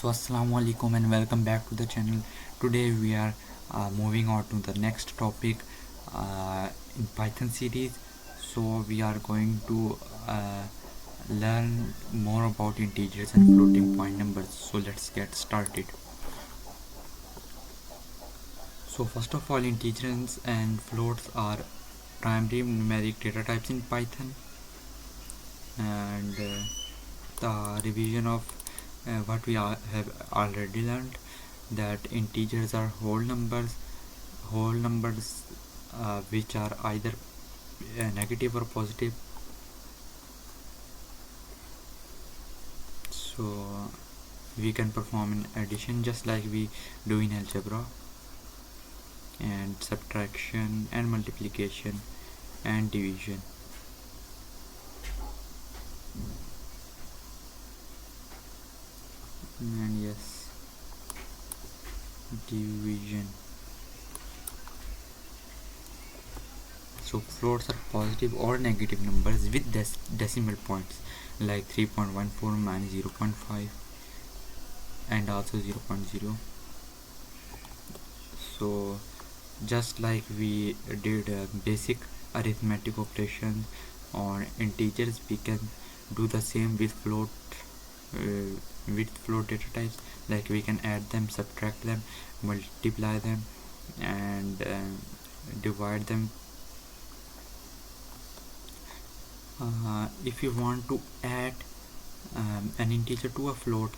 So assalamu alaikum and welcome back to the channel. Today we are moving on to the next topic in Python series. So we are going to learn more about integers and floating point numbers. So let's get started. So first of all, integers and floats are primary numeric data types in Python, and the revision of what we have already learned, that integers are whole numbers which are either negative or positive. So we can perform an addition just like we do in algebra, and subtraction and multiplication and division. And yes, division. So floats are positive or negative numbers with decimal points like 3.14 minus 0.5 and also 0.0. So just like we did basic arithmetic operations on integers, we can do the same with float data types. Like we can add them, subtract them, multiply them, and divide them. If you want to add an integer to a float,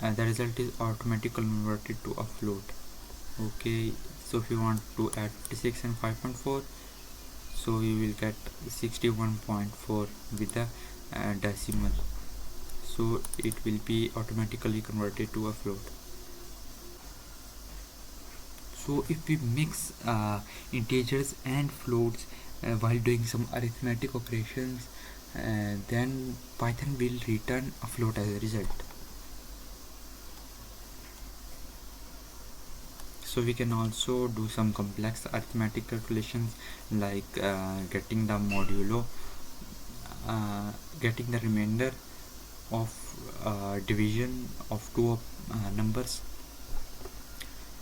the result is automatically converted to a float. Okay, so if you want to add 56 and 5.4, so you will get 61.4 with the decimal, so it will be automatically converted to a float. So if we mix integers and floats while doing some arithmetic operations, then Python will return a float as a result. So we can also do some complex arithmetic calculations like getting the remainder of division of two numbers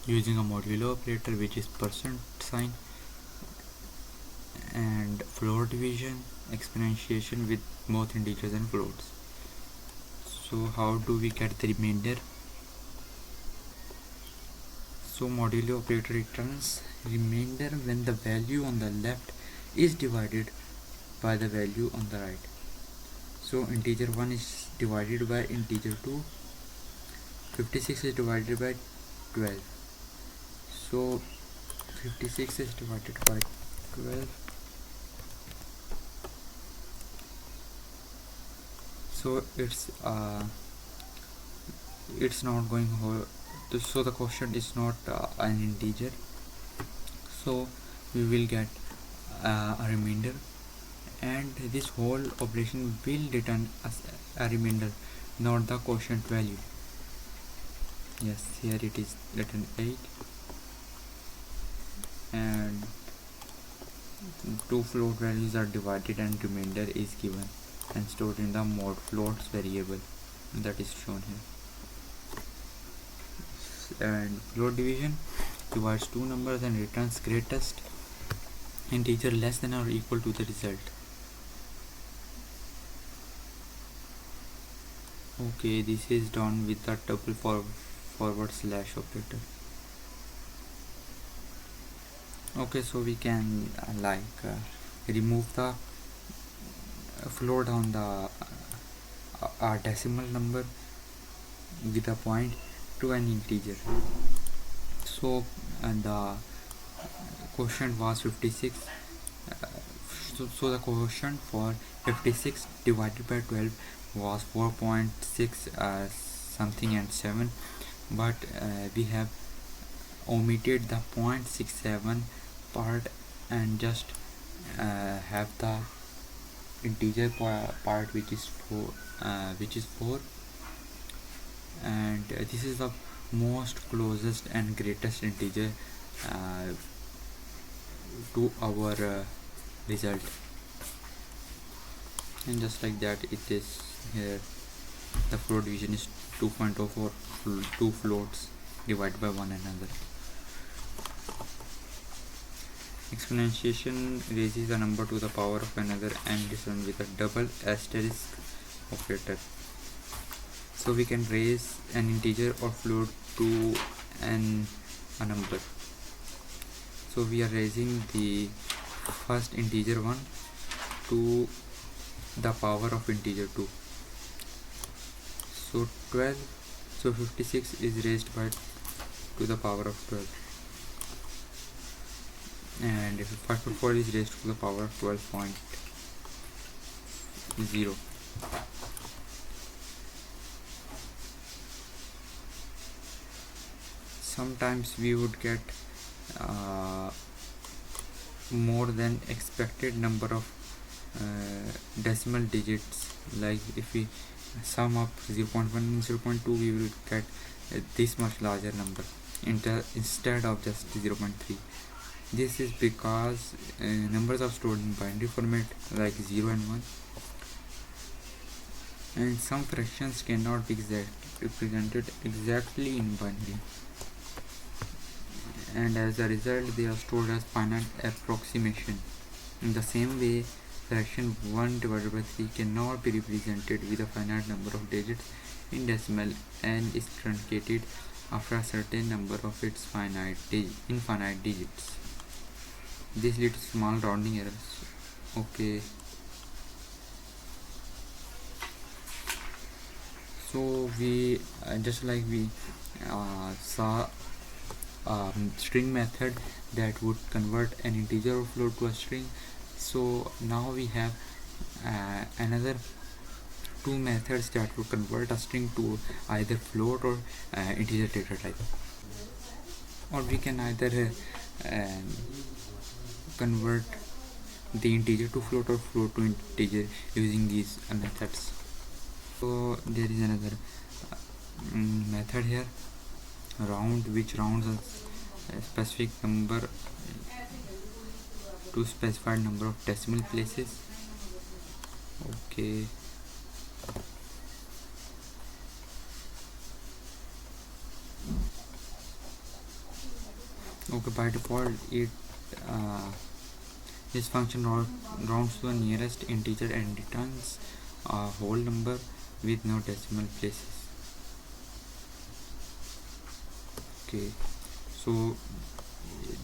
using a modulo operator, which is percent sign, and floor division, exponentiation with both integers and floats. So how do we get the remainder? So modulo operator returns remainder when the value on the left is divided by the value on the right. So integer 1 is divided by integer 2, 56 is divided by 12. So 56 is divided by 12. So it's not going whole. So the quotient is not an integer, so we will get a remainder, and this whole operation will return as a remainder, not the quotient value. Yes, here it is written 8, and two float values are divided and remainder is given and stored in the mod floats variable that is shown here. And float division divides two numbers and returns greatest integer less than or equal to the result. Okay, this is done with the double forward slash operator. Okay, so we can remove the float on the decimal number with a point to an integer. So the quotient was 56, so the quotient for 56 divided by 12 was 4.6 something and 7, but we have omitted the 0.67 part and just have the integer part, which is 4, and this is the most closest and greatest integer to our result, and just like that it is here. The float division is 2.04 two floats divided by one another. Exponentiation raises a number to the power of another and is done with a double asterisk operator. So we can raise an integer or float to a number. So we are raising the first integer 1 to the power of integer 2. So 12, so 56 is raised by to the power of 12, and if 5.4 is raised to the power of 12.0. Sometimes we would get more than expected number of decimal digits. Like if we sum up 0.1 and 0.2, we will get this much larger number instead of just 0.3. This is because numbers are stored in binary format like 0 and 1, and some fractions cannot be represented exactly in binary, and as a result they are stored as finite approximation. In the same way, fraction 1 divided by 3 cannot be represented with a finite number of digits in decimal and is truncated after a certain number of its infinite digits. This leads to small rounding errors. Okay, so we just like we saw string method that would convert an integer or float to a string. So now we have another two methods that would convert a string to either float or integer data type, or we can either convert the integer to float or float to integer using these methods. So there is another method here, round, which rounds a specific number to specified number of decimal places. Okay, by default it this function rounds to the nearest integer and returns a whole number with no decimal places. Okay, so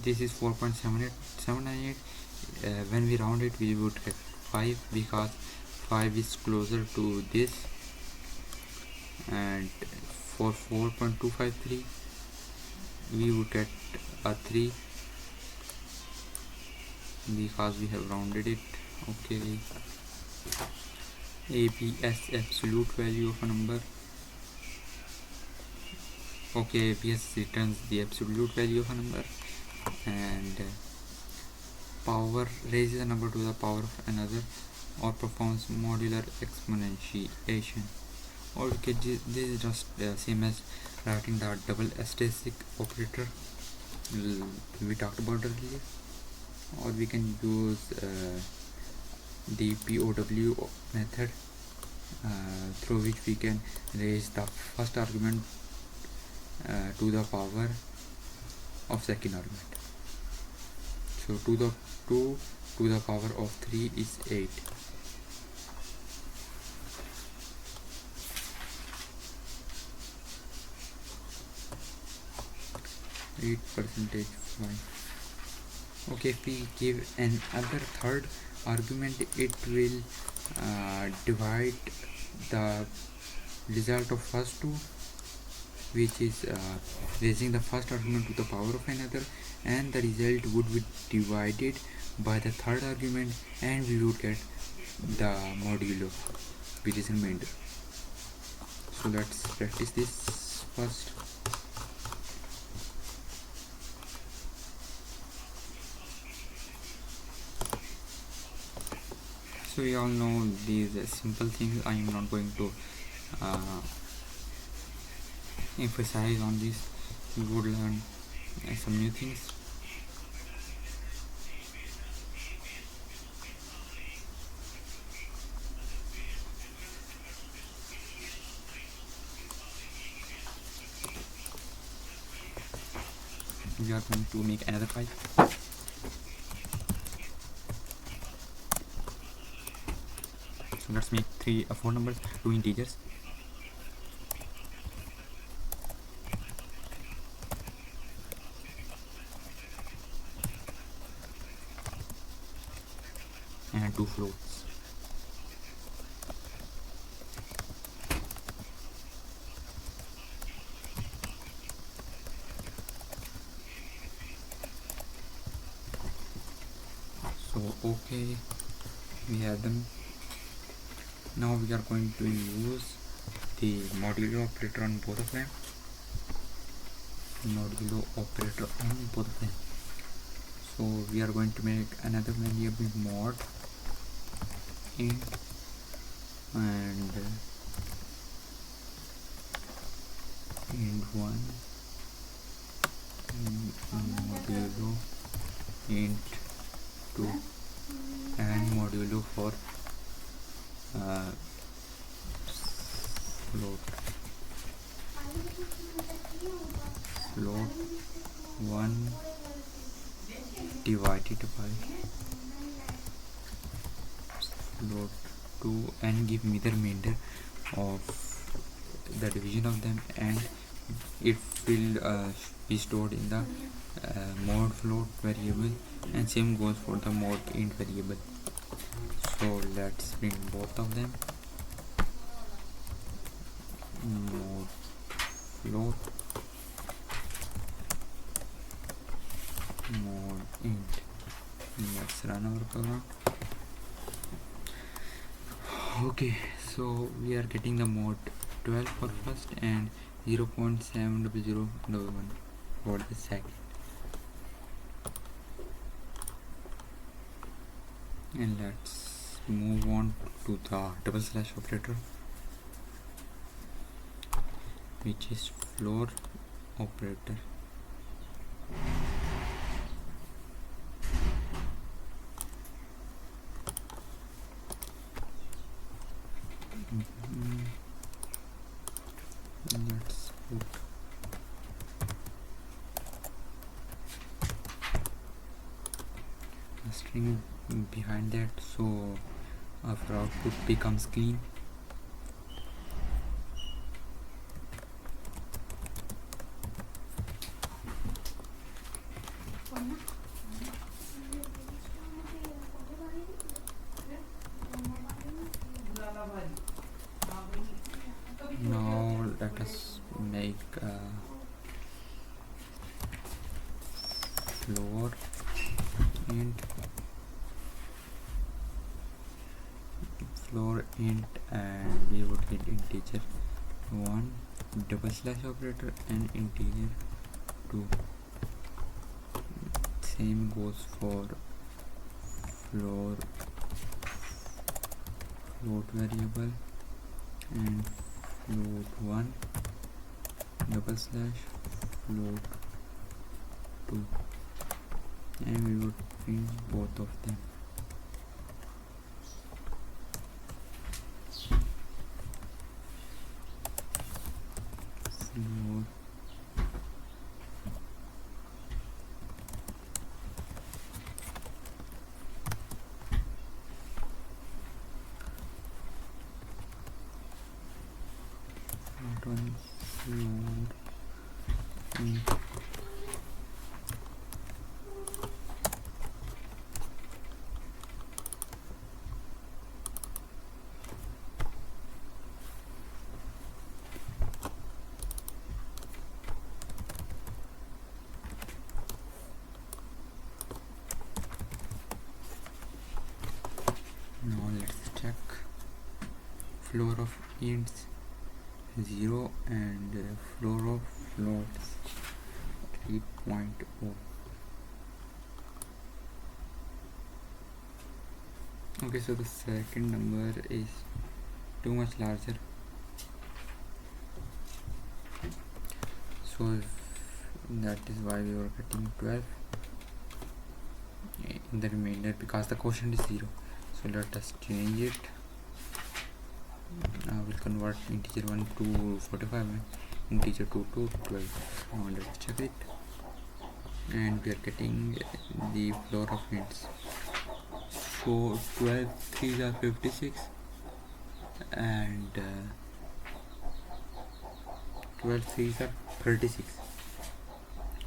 this is 4.798. When we round it, we would get 5 because 5 is closer to this, and for 4.253 we would get a 3 because we have rounded it. Okay, ABS absolute value of a number. Okay, ABS returns the absolute value of a number, and power raises a number to the power of another or performs modular exponentiation. Or okay, this is just same as writing the double asterisk operator we talked about earlier, or we can use the POW method through which we can raise the first argument to the power of second argument. So 2 to the power of 3 is 8. Percentage 5. Okay, if we give another third argument, it will divide the result of first two, which is raising the first argument to the power of another, and the result would be divided by the third argument, and we would get the modulo, which is remainder. So let's practice this first. So we all know these simple things. I am not going to emphasize on this. We would learn some new things. we are going to make another file. So let's make four numbers, two integers. And two floats. So okay, we have them. Now we are going to use the modulo operator on both of them. Modulo operator on both of them. So we are going to make another variable mod int and int1 modulo int2 and modulo for float 1 divided by float 2 and give me the remainder of the division of them, and it will be stored in the mod float variable, and same goes for the mod int variable. So let's print both of them. Mod float mod int. Let's run our program. Okay, so we are getting the mod 12 for first and 0.70011 for the second. And let's move on to the double slash operator, which is floor operator. Let's put a string behind that so our output becomes clean. Now let us make floor int and we would get integer 1 double slash operator and integer 2. Same goes for float variable and float 1 double slash float 2, and we would print both of them. Float one float int Now let's check floor of ints 0 and floor of floats 3.0. Okay, so the second number is too much larger, so that is why we are getting 12 in the remainder because the quotient is 0. So let us change it. I will convert integer 1 to 45 and integer 2 to 12. Now let's check it. and we are getting the floor of hints. So 12 3s are 56, and 12 3s are 36.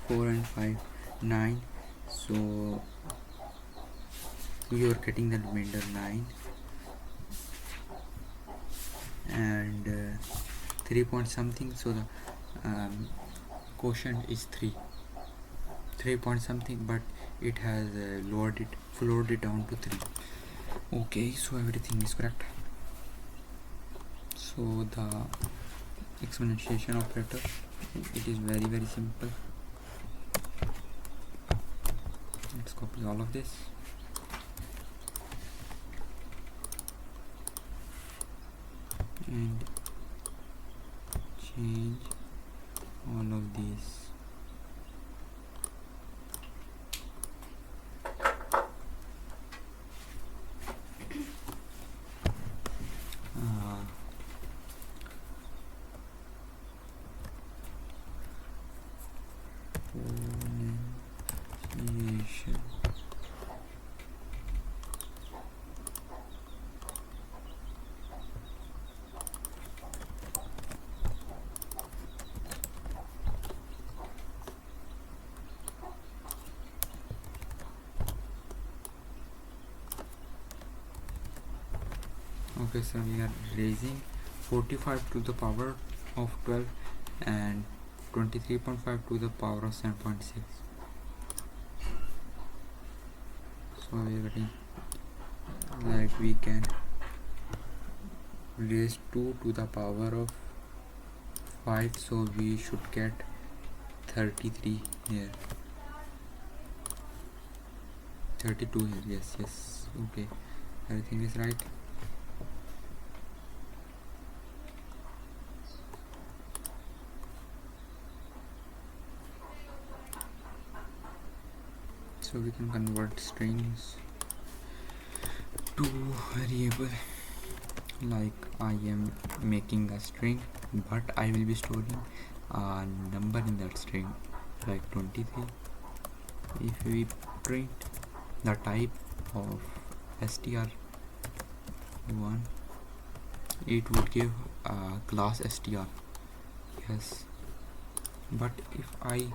4 and 5 9, so you are getting the remainder 9, and 3 point something, so the quotient is 3 point something, but it has floored it down to 3. Okay, so everything is correct. So the exponentiation operator, it is very simple. Let's copy all of this. And change all of these. Pronunciation. Okay, so we are raising 45 to the power of 12 and 23.5 to the power of 7.6. So we are getting, like, we can raise 2 to the power of 5, so we should get 33 here, 32 here. Yes, okay, everything is right. So we can convert strings to variable. Like, I am making a string, but I will be storing a number in that string, like 23. If we print the type of str1, it would give a class str. Yes, but if I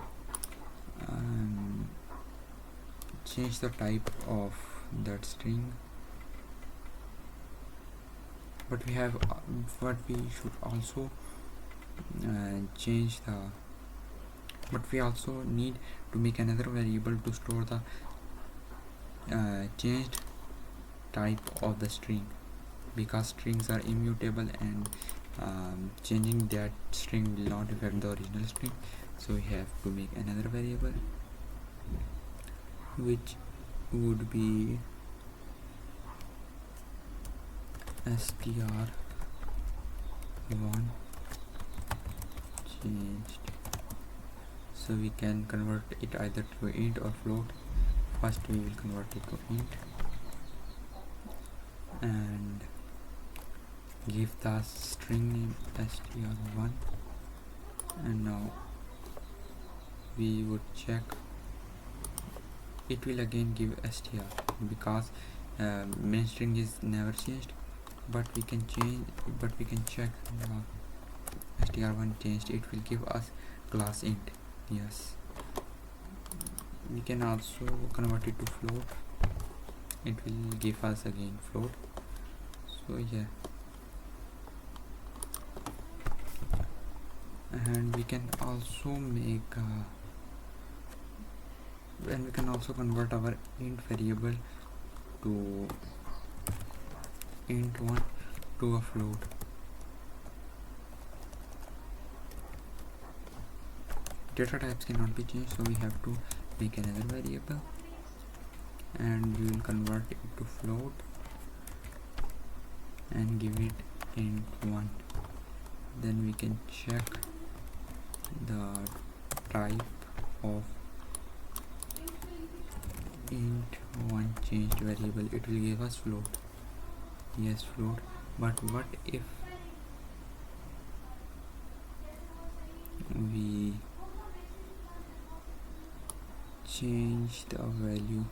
change the type of that string, but we should also change the, but we also need to make another variable to store the changed type of the string, because strings are immutable, and changing that string will not affect the original string. So we have to make another variable, which would be str1 changed. So we can convert it either to int or float. First we will convert it to int and give the string name str1, and now we would check. It will again give str, because main string is never changed, but we can check str1 changed. It will give us class int. Yes, we can also convert it to float. It will give us again float. So yeah, and we can also make and we can also convert our int variable to int1 to a float. Data types cannot be changed, so we have to make another variable, and we will convert it to float and give it int1. Then we can check the type of int1 changed variable. It will give us float. Yes, float. But what if we change the value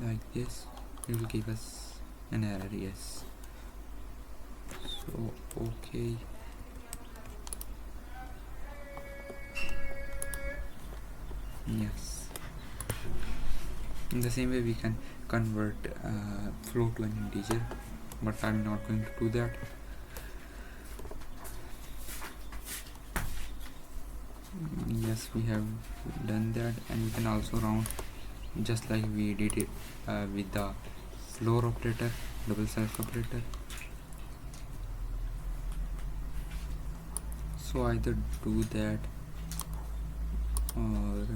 like this, it will give us an error. Yes, so okay. Yes, in the same way we can convert float to an integer, but I'm not going to do that. Yes, we have done that, and we can also round just like we did it with the floor operator, double slash operator. So either do that or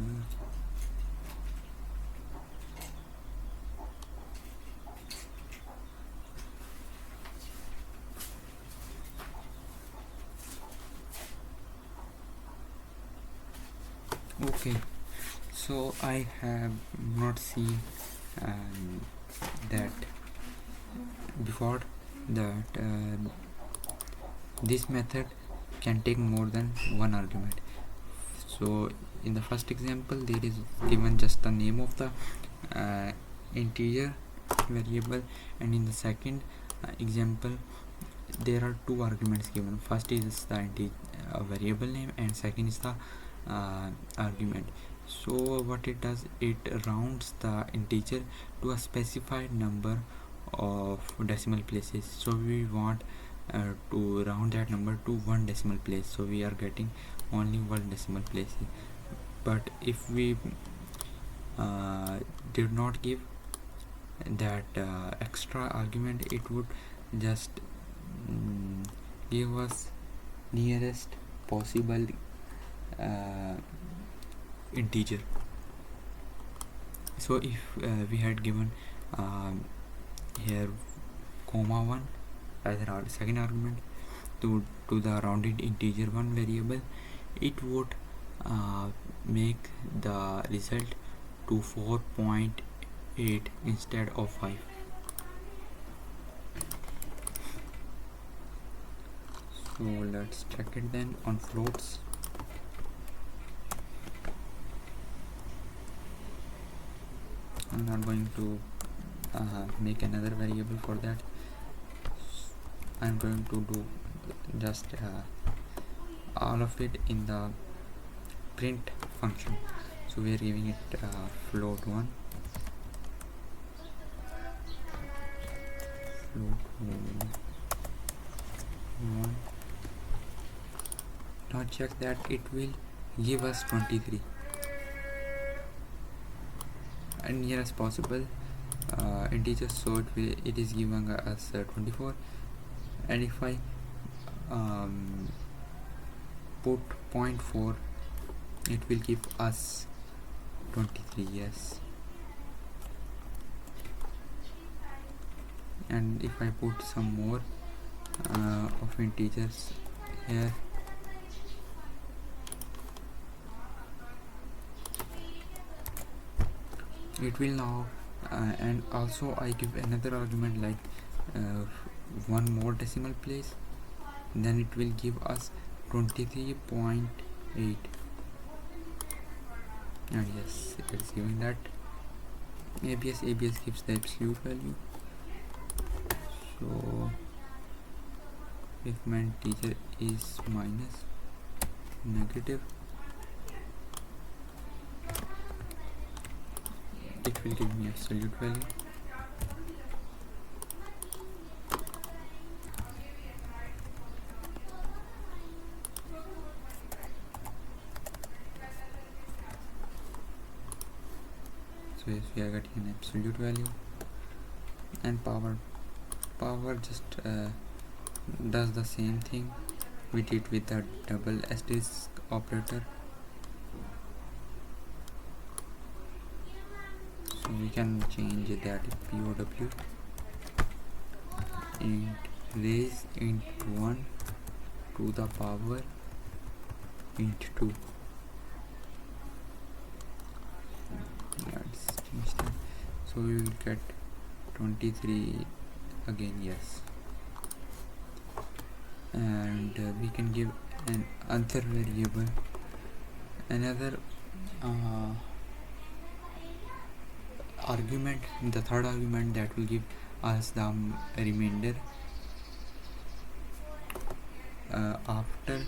okay. So I have not seen that before, that this method can take more than one argument. So in the first example there is given just the name of the integer variable, and in the second example there are two arguments given. First is the variable name, and second is the argument. So what it does, it rounds the integer to a specified number of decimal places. So we want to round that number to one decimal place, so we are getting only one decimal place. But if we did not give that extra argument, it would just give us nearest possible integer. So if we had given here comma 1 as a second argument to the rounded integer 1 variable, it would make the result to 4.8 instead of 5. So let's check it then on floats. I'm not going to make another variable for that. I'm going to do just all of it in the print function. So we are giving it float 1, float 1. Now check that it will give us 23 and nearest possible integers, so it is giving us 24. And if I put 0.4, it will give us 23. Yes, and if I put some more of integers here, it will now and also I give another argument like one more decimal place, then it will give us 23.8. and yes, it is giving that. ABS gives the absolute value. So if my integer is minus negative, it will give me absolute value. So yes, we are getting an absolute value. And power just does the same thing we did with the double asterisk operator. So we can change that POW int raise int 1 to the power int 2. Let's change that. So we will get 23 again. Yes, and we can give an other variable, another uh, argument, the third argument that will give us the remainder after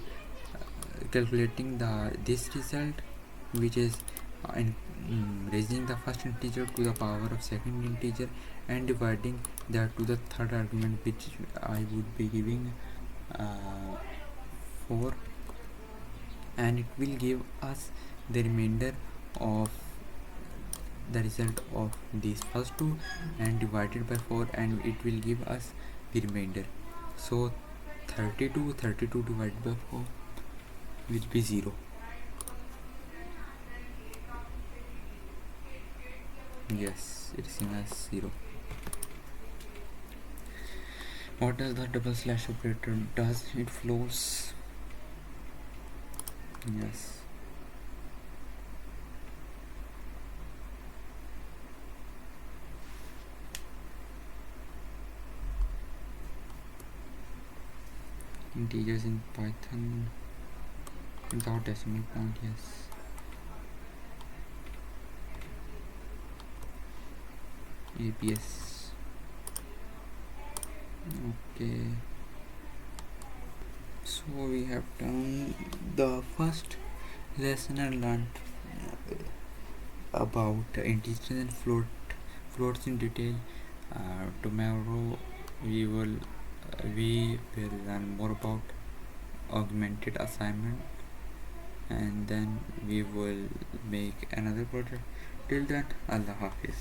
calculating this result, which is raising the first integer to the power of second integer and dividing that to the third argument, which I would be giving 4, and it will give us the remainder of the result of these first two and divided by 4, and it will give us the remainder. So 32 divided by 4 will be 0. Yes, it's seen as 0. What does the double slash operator does? It flows. Yes. Integers in Python without decimal point. Yes. APS. Okay. So we have done the first lesson and learned about integers and floats in detail. Tomorrow we will learn more about augmented assignment, and then we will make another project. Till then, Allah Hafiz.